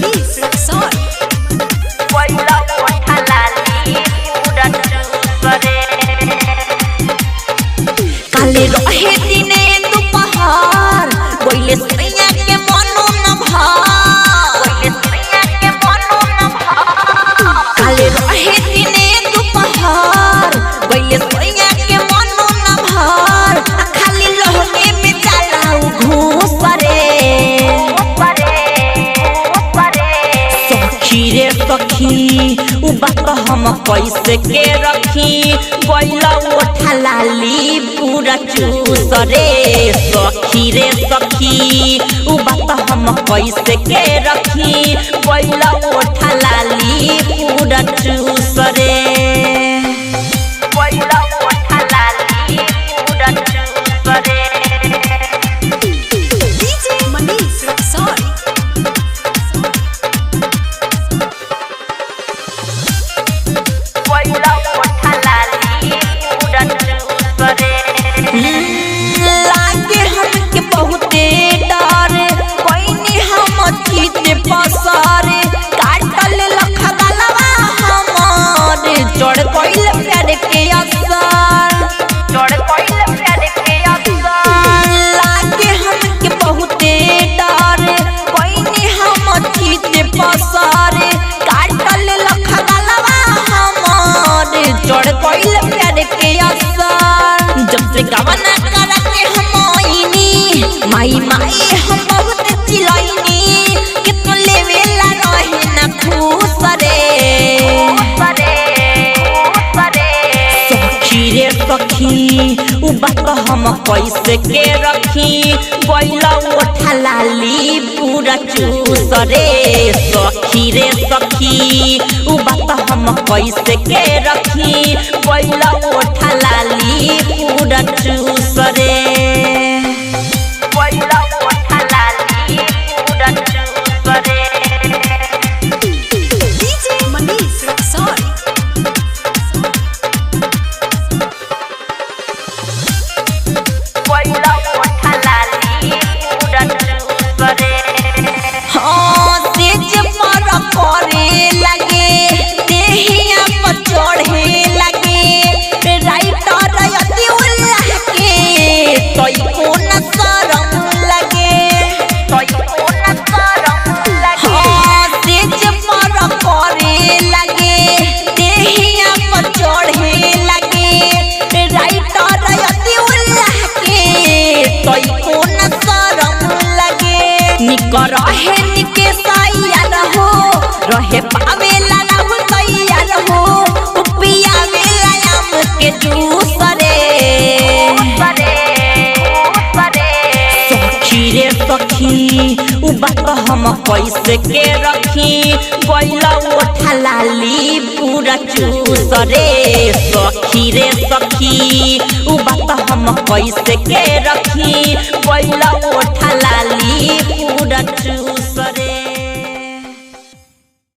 Manish Rexon काले रहे दिने दोपहर बोले सैया के मनो न भार काले रहे दिने दोपहर बोले सैया के मनो न भार खाली लहके में चलाऊ घूस सखी रे सखी उ बात हम कैसे के रखी गइला ओठा लाली पूरा चूस रे सखी उ बात हम कैसे के रखी गइला ओठा लाली पूरा चूस रे गइला ओठा लाली पूरा चूस रे DJ Manish Rexon लागे हमके बहुते डर कोइनी हम जीते पसारे काटल लखगलवा हमर चढ़ कोइल प्यार के असर लागे हमके बहुते डर कोइनी हम जीते पसारे काटल लखगलवा हमर चढ़ कोइल प्यार के असर जब से गवना करके हम आईनी माई हम बहुत चिलैनी कि तू लेवेला रहे न खुश रे सखी रे सखी उ बात हम कैसे के रखी गइला ओठा लाली पूरा चूस रे सखी उ बात हम कैसे के रखी गइला ओठा लाली पूरा चूस रे गइला ओठा लाली पूरा चूस रे DJ Manish Rexon हाँ तेज पर करे लगे देहिया पर चढ़े लगे राइटर यदि उल्लाह के तोई को न शरम लगे हाँ तेज पर करे लगे देहिया पर चढ़े लगे राइटर यदि उल्लाह के तोई को न शरम लगे निकर रहे निके सैया रहे पावेला रहु तैयार हो पियावेला आम के जूस रे सखी रे सखी उ बात हम कैसे के रखी गइला ओठा लाली पूरा चूस रे सखी उ बात हम कैसे के रखी गइला